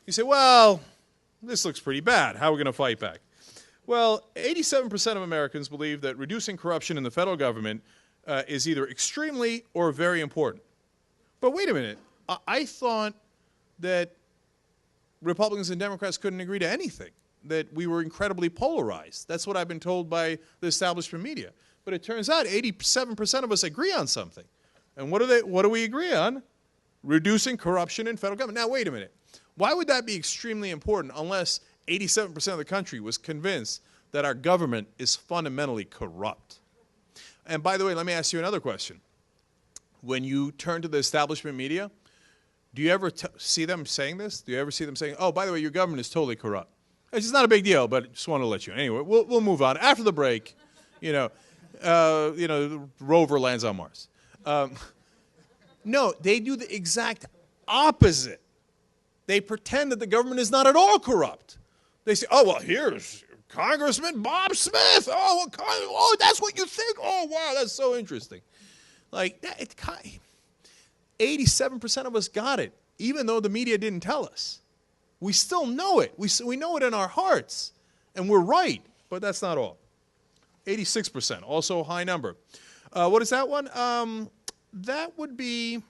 You say, well, this looks pretty bad. How are we going to fight back? Well, 87% of Americans believe that reducing corruption in the federal government is either extremely or very important. But wait a minute. I thought that Republicans and Democrats couldn't agree to anything, that we were incredibly polarized. That's what I've been told by the establishment media. But it turns out 87% of us agree on something. And what do we agree on? Reducing corruption in federal government. Now, wait a minute. Why would that be extremely important unless 87% of the country was convinced that our government is fundamentally corrupt? And by the way, let me ask you another question. When you turn to the establishment media, do you ever see them saying this? Do you ever see them saying, oh, by the way, your government is totally corrupt? It's just not a big deal, but I just want to let you know. Anyway, we'll move on. After the break, the rover lands on Mars. No, they do the exact opposite. They pretend that the government is not at all corrupt. They say, oh, well, here's Congressman Bob Smith. Oh, that's what you think? Oh, wow, that's so interesting. Like, 87% of us got it, even though the media didn't tell us. We still know it. We know it in our hearts, and we're right, but that's not all. 86%, also a high number. What is that one? That would be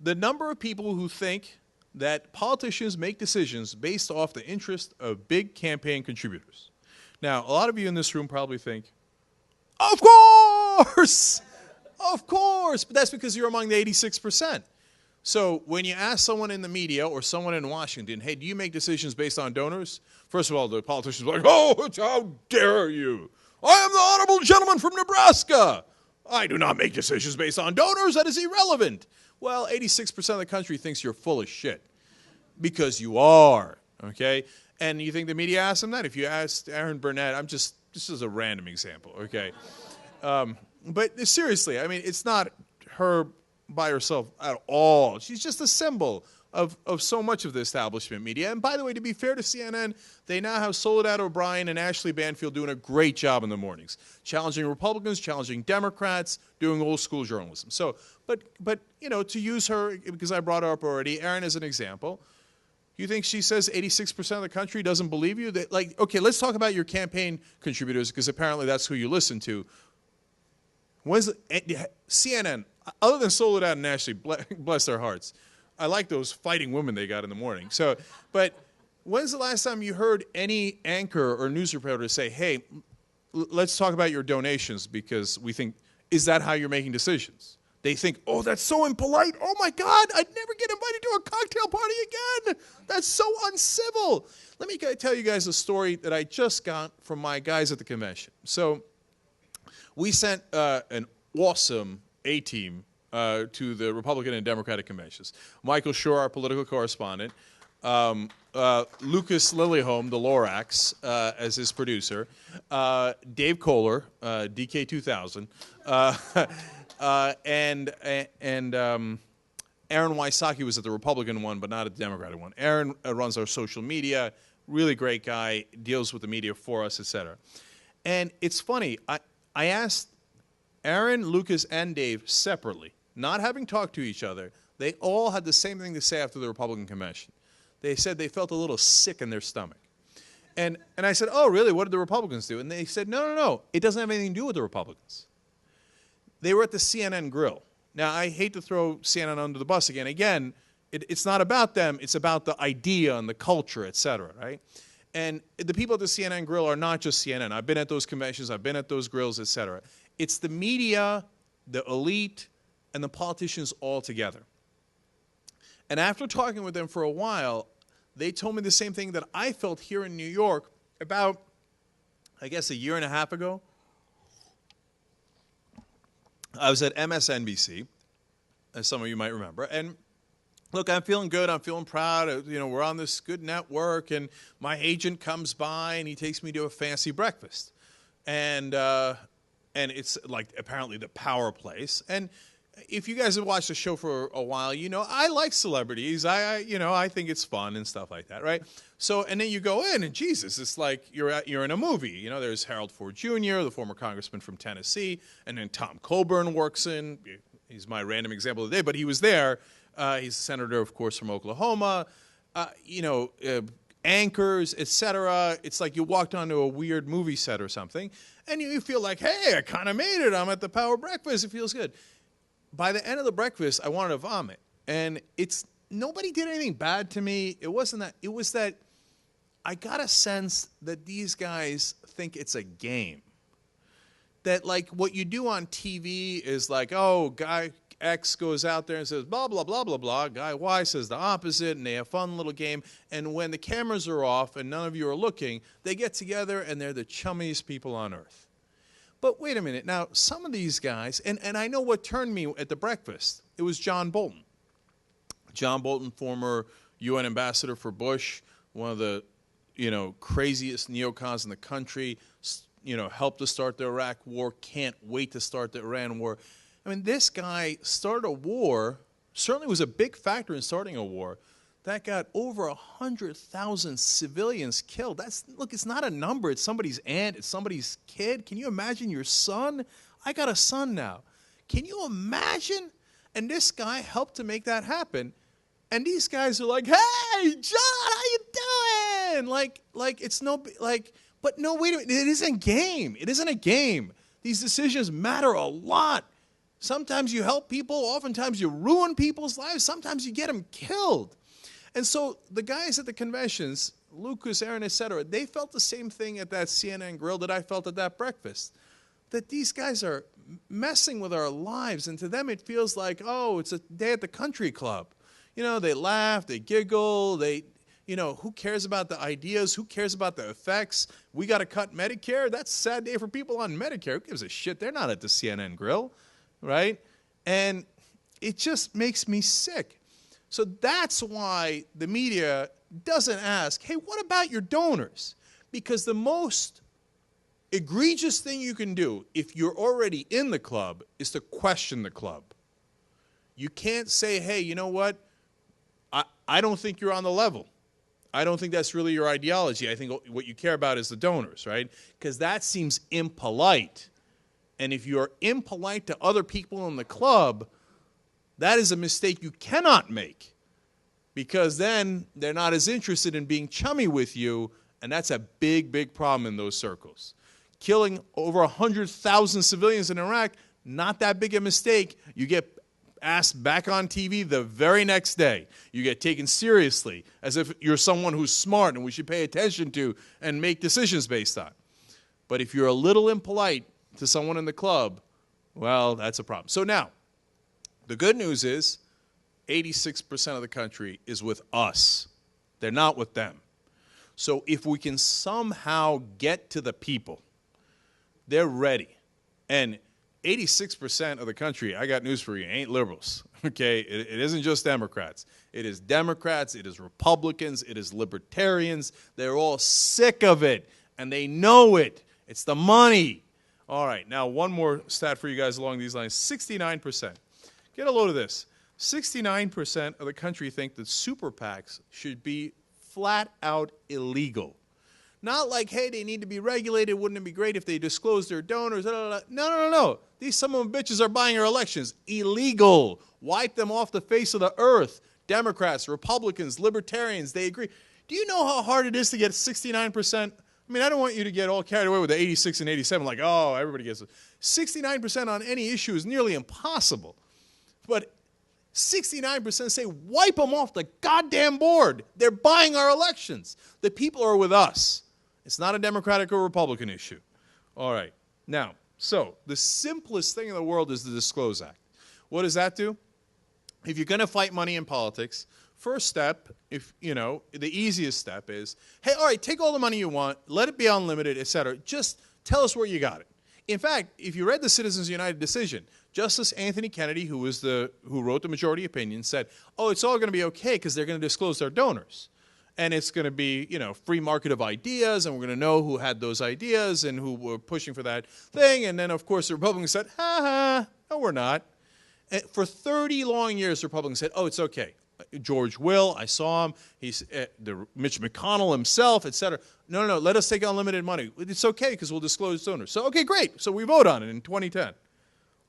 the number of people who think that politicians make decisions based off the interest of big campaign contributors. Now, a lot of you in this room probably think, of course! Of course! But that's because you're among the 86%. So when you ask someone in the media or someone in Washington, hey, do you make decisions based on donors? First of all, the politicians are like, oh, how dare you? I am the honorable gentleman from Nebraska. I do not make decisions based on donors. That is irrelevant. Well, 86% of the country thinks you're full of shit because you are, okay? And you think the media asked them that? If you asked Erin Burnett, this is a random example, okay? But seriously, I mean, it's not her by herself at all. She's just a symbol of so much of the establishment media. And by the way, to be fair to CNN, they now have Soledad O'Brien and Ashley Banfield doing a great job in the mornings, challenging Republicans, challenging Democrats, doing old school journalism. So, but to use her, because I brought her up already, Erin as an example, you think she says 86% of the country doesn't believe you? That, like, okay, let's talk about your campaign contributors, because apparently that's who you listen to. CNN, other than Soledad and Ashley, bless their hearts, I like those fighting women they got in the morning. So, but when's the last time you heard any anchor or news reporter say, hey, let's talk about your donations because we think, is that how you're making decisions? They think, oh, that's so impolite. Oh, my God, I'd never get invited to a cocktail party again. That's so uncivil. Let me tell you guys a story that I just got from my guys at the convention. So we sent an awesome A-team to the Republican and Democratic conventions. Michael Schur, our political correspondent, Lucas Lilliholm, the Lorax, as his producer, Dave Kohler, DK2000, and Aaron Wysocki was at the Republican one, but not at the Democratic one. Aaron runs our social media, really great guy, deals with the media for us, etc. And it's funny, I asked Aaron, Lucas, and Dave separately, not having talked to each other, they all had the same thing to say after the Republican convention. They said they felt a little sick in their stomach. And I said, oh, really? What did the Republicans do? And they said, no. It doesn't have anything to do with the Republicans. They were at the CNN grill. Now, I hate to throw CNN under the bus again. Again, it's not about them. It's about the idea and the culture, et cetera, right? And the people at the CNN grill are not just CNN. I've been at those conventions. I've been at those grills, et cetera. It's the media, the elite, and the politicians all together. And after talking with them for a while, they told me the same thing that I felt here in New York about, I guess, a year and a half ago. I was at MSNBC, as some of you might remember, and look, I'm feeling good. I'm feeling proud. You know, we're on this good network, and my agent comes by, and he takes me to a fancy breakfast. And it's like apparently the power place. And if you guys have watched the show for a while, you know I like celebrities. I think it's fun and stuff like that, right? So, and then you go in, and Jesus, it's like you're in a movie. You know, there's Harold Ford Jr., the former congressman from Tennessee, and then Tom Coburn works in. he's my random example of the day, but he was there. He's a senator, of course, from Oklahoma. Anchors, etc. It's like you walked onto a weird movie set or something, and you feel like, hey, I kind of made it. I'm at the power breakfast. It feels good. By the end of the breakfast, I wanted to vomit. And nobody did anything bad to me. It wasn't that. It was that I got a sense that these guys think it's a game. That, like, what you do on TV is like, oh, guy X goes out there and says, blah, blah, blah, blah, blah. Guy Y says the opposite, and they have fun little game. And when the cameras are off and none of you are looking, they get together, and they're the chummiest people on earth. But wait a minute. Now, some of these guys, and I know what turned me at the breakfast. It was John Bolton. John Bolton, former UN ambassador for Bush, one of the, craziest neocons in the country, helped to start the Iraq war, can't wait to start the Iran war. I mean, this guy started a war, certainly was a big factor in starting a war, that got over 100,000 civilians killed. Look, it's not a number. It's somebody's aunt. It's somebody's kid. Can you imagine your son? I got a son now. Can you imagine? And this guy helped to make that happen. And these guys are like, hey, John, how you doing? Like it's no, like, but no, wait a minute. It isn't a game. It isn't a game. These decisions matter a lot. Sometimes you help people. Oftentimes you ruin people's lives. Sometimes you get them killed. And so the guys at the conventions, Lucas, Aaron, etc., they felt the same thing at that CNN grill that I felt at that breakfast, that these guys are messing with our lives. And to them it feels like, oh, it's a day at the country club. They laugh, they giggle, who cares about the ideas? Who cares about the effects? We got to cut Medicare? That's a sad day for people on Medicare. Who gives a shit? They're not at the CNN grill, right? And it just makes me sick. So that's why the media doesn't ask, hey, what about your donors? Because the most egregious thing you can do if you're already in the club is to question the club. You can't say, hey, you know what? I don't think you're on the level. I don't think that's really your ideology. I think what you care about is the donors, right? Because that seems impolite. And if you're impolite to other people in the club, that is a mistake you cannot make. Because then they're not as interested in being chummy with you, and that's a big, big problem in those circles. Killing over 100,000 civilians in Iraq, not that big a mistake. You get asked back on TV the very next day. You get taken seriously as if you're someone who's smart and we should pay attention to and make decisions based on. But if you're a little impolite to someone in the club, well, that's a problem. So now, the good news is 86% of the country is with us. They're not with them. So if we can somehow get to the people, they're ready. And 86% of the country, I got news for you, ain't liberals, okay? It isn't just Democrats. It is Democrats, it is Republicans, it is libertarians. They're all sick of it, and they know it. It's the money. All right, now one more stat for you guys along these lines. 69%. Get a load of this. 69% of the country think that super PACs should be flat out illegal. Not like, hey, they need to be regulated. Wouldn't it be great if they disclosed their donors? No. These some of them bitches are buying our elections. Illegal. Wipe them off the face of the earth. Democrats, Republicans, Libertarians, they agree. Do you know how hard it is to get 69%? I mean, I don't want you to get all carried away with the 86 and 87, like, oh, everybody gets it. 69% on any issue is nearly impossible. But 69% say wipe them off the goddamn board. They're buying our elections. The people are with us. It's not a Democratic or Republican issue. All right. Now, so the simplest thing in the world is the Disclose Act. What does that do? If you're going to fight money in politics, first step, the easiest step is, hey, all right, take all the money you want, let it be unlimited, etc. Just tell us where you got it. In fact, if you read the Citizens United decision, Justice Anthony Kennedy, who wrote the majority opinion, said, oh, it's all going to be okay because they're going to disclose their donors. And it's going to be, free market of ideas, and we're going to know who had those ideas and who were pushing for that thing. And then, of course, the Republicans said, no, we're not. And for 30 long years, the Republicans said, oh, it's okay. George Will, I saw him. He's Mitch McConnell himself, et cetera. No, let us take unlimited money. It's okay because we'll disclose donors. So, okay, great. So we vote on it in 2010.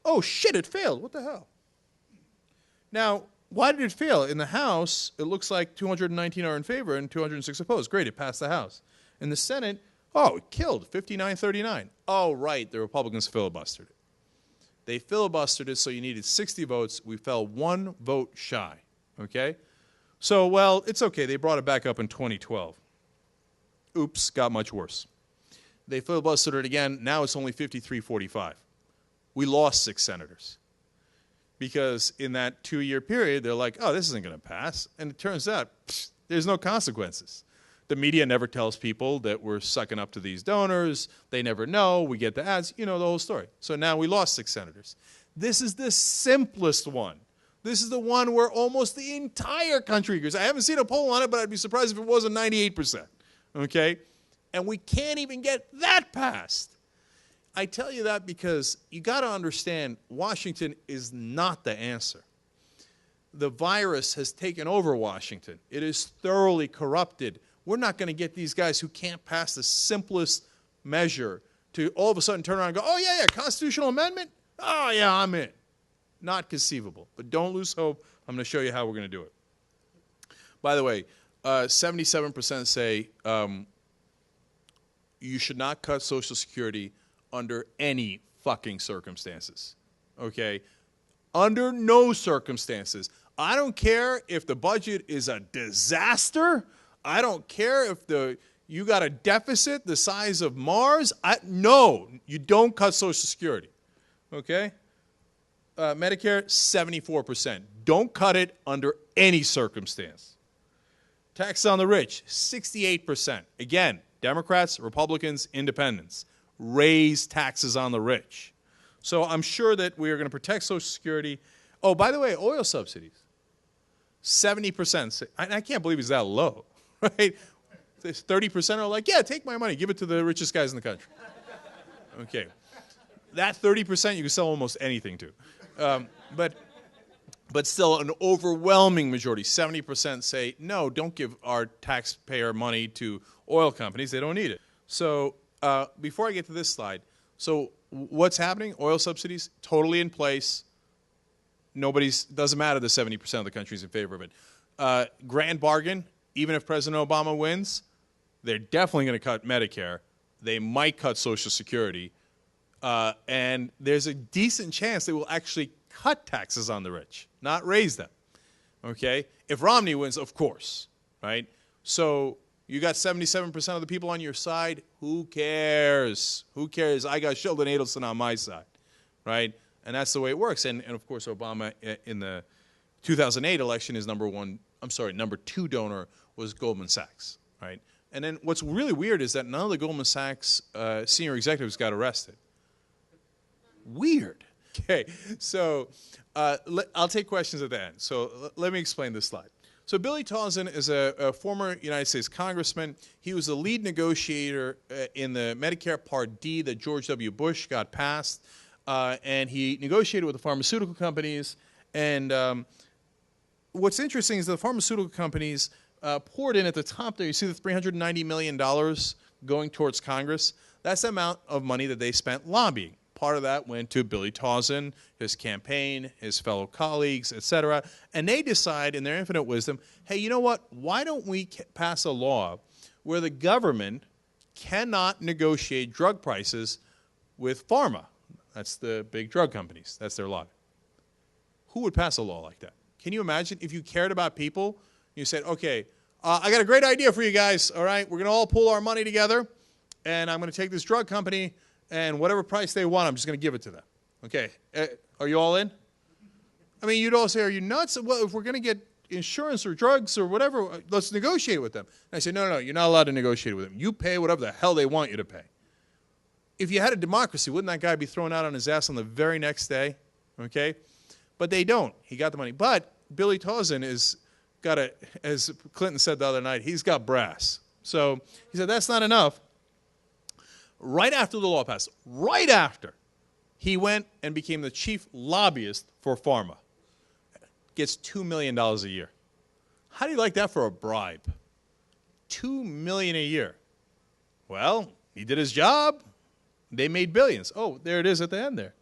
Oh, shit, it failed. What the hell? Now, why did it fail? In the House, it looks like 219 are in favor and 206 opposed. Great, it passed the House. In the Senate, oh, it killed, 59-39. Oh, right, the Republicans filibustered it. They filibustered it, so you needed 60 votes. We fell 1 vote shy, okay? So, well, it's okay. They brought it back up in 2012. Oops, got much worse. They filibustered it again. Now it's only 53-45. We lost 6 senators. Because in that 2-year period, they're like, oh, this isn't going to pass. And it turns out, there's no consequences. The media never tells people that we're sucking up to these donors. They never know. We get the ads. You know the whole story. So now we lost 6 senators. This is the simplest one. This is the one where almost the entire country agrees. I haven't seen a poll on it, but I'd be surprised if it wasn't 98%. Okay? And we can't even get that passed. I tell you that because you got to understand Washington is not the answer. The virus has taken over Washington. It is thoroughly corrupted. We're not going to get these guys who can't pass the simplest measure to all of a sudden turn around and go, oh, yeah, constitutional amendment? Oh, yeah, I'm in. Not conceivable. But don't lose hope. I'm going to show you how we're going to do it. By the way, 77% say you should not cut Social Security under any fucking circumstances, okay? Under no circumstances. I don't care if the budget is a disaster. I don't care if you got a deficit the size of Mars. No, you don't cut Social Security, okay? Medicare, 74%. Don't cut it under any circumstance. Tax on the rich, 68%. Again, Democrats, Republicans, Independents. Raise taxes on the rich. So I'm sure that we are going to protect Social Security. Oh, by the way, oil subsidies. 70%. I can't believe it's that low, right? 30% are like, yeah, take my money. Give it to the richest guys in the country. Okay. That 30% you can sell almost anything to. But still an overwhelming majority, 70% say, no, don't give our taxpayer money to oil companies. They don't need it. So before I get to this slide, so what's happening? Oil subsidies, totally in place. Doesn't matter the 70% of the country's in favor of it. Grand bargain, even if President Obama wins, they're definitely going to cut Medicare. They might cut Social Security. And there's a decent chance they will actually cut taxes on the rich, not raise them. Okay? If Romney wins, of course, right? So you got 77% of the people on your side. Who cares? Who cares? I got Sheldon Adelson on my side, right? And that's the way it works. And of course, Obama in the 2008 election, his number 2 donor was Goldman Sachs, right? And then what's really weird is that none of the Goldman Sachs senior executives got arrested. Weird. Okay, so I'll take questions at the end. So let me explain this slide. So Billy Tauzin is a former United States congressman. He was the lead negotiator in the Medicare Part D that George W. Bush got passed. And he negotiated with the pharmaceutical companies. And what's interesting is the pharmaceutical companies poured in at the top there. You see the $390 million going towards Congress. That's the amount of money that they spent lobbying. Part of that went to Billy Tauzin, his campaign, his fellow colleagues, et cetera. And they decide, in their infinite wisdom, hey, you know what? Why don't we pass a law where the government cannot negotiate drug prices with pharma? That's the big drug companies. That's their lobby. Who would pass a law like that? Can you imagine if you cared about people? You said, okay, I got a great idea for you guys, all right? We're going to all pool our money together, and I'm going to take this drug company, and whatever price they want, I'm just going to give it to them. Okay, are you all in? I mean, you'd all say, are you nuts? Well, if we're going to get insurance or drugs or whatever, let's negotiate with them. And I say, no, you're not allowed to negotiate with them. You pay whatever the hell they want you to pay. If you had a democracy, wouldn't that guy be thrown out on his ass on the very next day? Okay? But they don't. He got the money. But Billy Tauzin is got as Clinton said the other night, he's got brass. So he said, that's not enough. Right after the law passed, right after, he went and became the chief lobbyist for pharma. Gets $2 million a year. How do you like that for a bribe? $2 million a year. Well, he did his job. They made billions. Oh, there it is at the end there.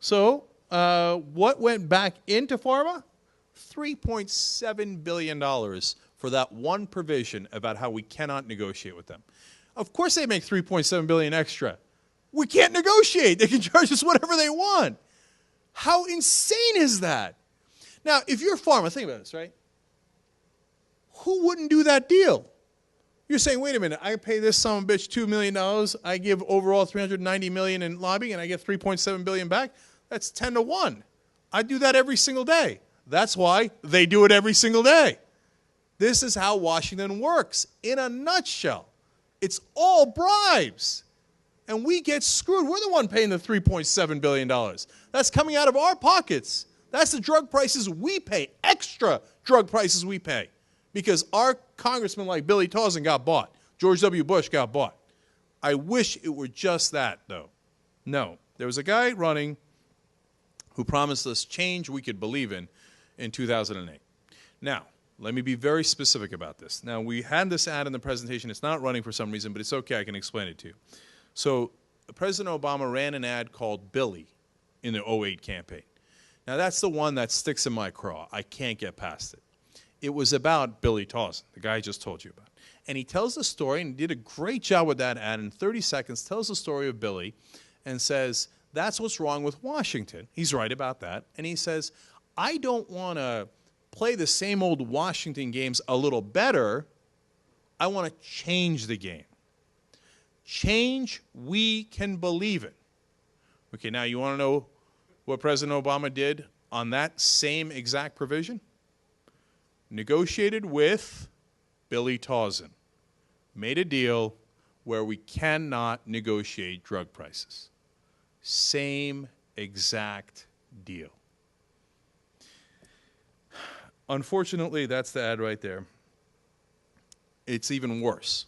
So what went back into pharma? $3.7 billion for that one provision about how we cannot negotiate with them. Of course they make $3.7 billion extra. We can't negotiate. They can charge us whatever they want. How insane is that? Now, if you're a farmer, think about this, right? Who wouldn't do that deal? You're saying, wait a minute, I pay this son of a bitch $2 million. I give overall $390 million in lobbying, and I get $3.7 billion back. That's 10 to 1. I do that every single day. That's why they do it every single day. This is how Washington works in a nutshell. It's all bribes. And we get screwed. We're the one paying the $3.7 billion. That's coming out of our pockets. That's the drug prices we pay, extra drug prices we pay. Because our congressman like Billy Tauzin got bought. George W. Bush got bought. I wish it were just that, though. No. There was a guy running who promised us change we could believe in 2008. Now, let me be very specific about this. Now, we had this ad in the presentation. It's not running for some reason, but it's okay. I can explain it to you. So President Obama ran an ad called Billy in the 2008 campaign. Now, that's the one that sticks in my craw. I can't get past it. It was about Billy Tauzin, the guy I just told you about. And he tells the story, and he did a great job with that ad. In 30 seconds, tells the story of Billy and says, that's what's wrong with Washington. He's right about that. And he says, I don't want to play the same old Washington games a little better. I want to change the game. Change we can believe in. Okay, now you want to know what President Obama did on that same exact provision? Negotiated with Billy Tauzin. Made a deal where we cannot negotiate drug prices. Same exact deal. Unfortunately, that's the ad right there. It's even worse.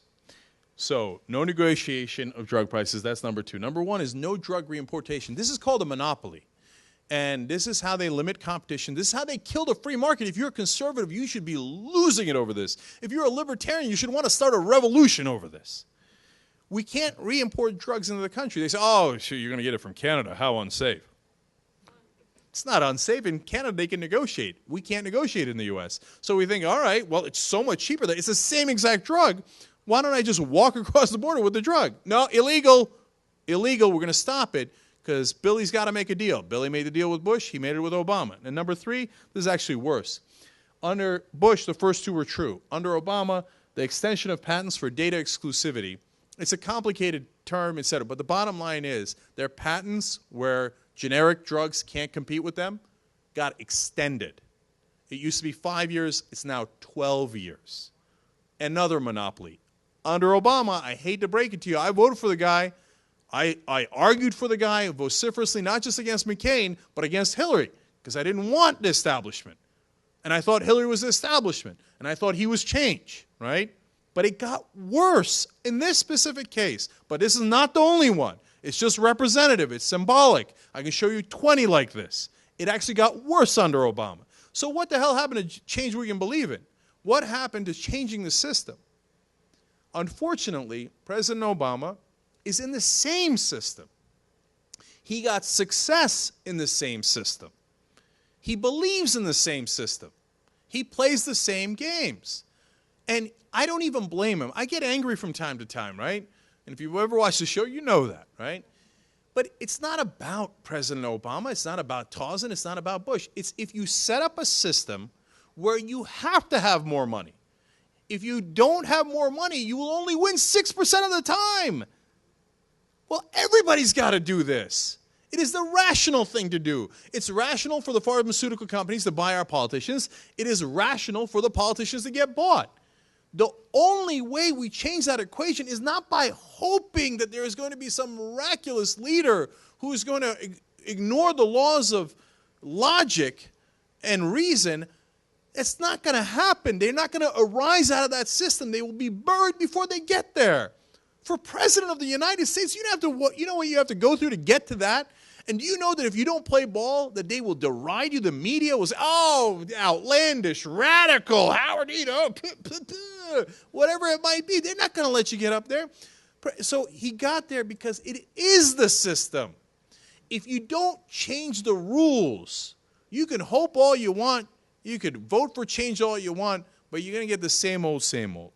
So, no negotiation of drug prices, that's number 2. Number 1 is no drug reimportation. This is called a monopoly. And this is how they limit competition. This is how they kill the free market. If you're a conservative, you should be losing it over this. If you're a libertarian, you should want to start a revolution over this. We can't re-import drugs into the country. They say, oh, sure, you're going to get it from Canada. How unsafe. It's not unsafe. In Canada, they can negotiate. We can't negotiate in the U.S. So we think, all right, well, it's so much cheaper. It's the same exact drug. Why don't I just walk across the border with the drug? No, illegal. Illegal. We're going to stop it because Billy's got to make a deal. Billy made the deal with Bush. He made it with Obama. And number 3, this is actually worse. Under Bush, the first 2 were true. Under Obama, the extension of patents for data exclusivity. It's a complicated term, et cetera. But the bottom line is their patents where generic drugs can't compete with them got extended. It used to be 5 years. It's now 12 years. Another monopoly. Under Obama, I hate to break it to you, I voted for the guy. I argued for the guy vociferously, not just against McCain, but against Hillary, because I didn't want the establishment. And I thought Hillary was the establishment, and I thought he was change, right? But it got worse in this specific case. But this is not the only one. It's just representative. It's symbolic. I can show you 20 like this. It actually got worse under Obama. So what the hell happened to change we can believe in? What happened to changing the system? Unfortunately, President Obama is in the same system. He got success in the same system. He believes in the same system. He plays the same games. And I don't even blame him. I get angry from time to time, right? And if you've ever watched the show, you know that, right? But it's not about President Obama. It's not about Tauzin. It's not about Bush. It's if you set up a system where you have to have more money. If you don't have more money, you will only win 6% of the time. Well, everybody's got to do this. It is the rational thing to do. It's rational for the pharmaceutical companies to buy our politicians. It is rational for the politicians to get bought. The only way we change that equation is not by hoping that there is going to be some miraculous leader who is going to ignore the laws of logic and reason. It's not going to happen. They're not going to arise out of that system. They will be buried before they get there. For President of the United States, you know what you have to go through to get to that? And do you know that if you don't play ball, that they will deride you? The media will say, oh, outlandish, radical, Howard, whatever it might be. They're not going to let you get up there. So he got there because it is the system. If you don't change the rules, you can hope all you want. You could vote for change all you want, but you're going to get the same old, same old.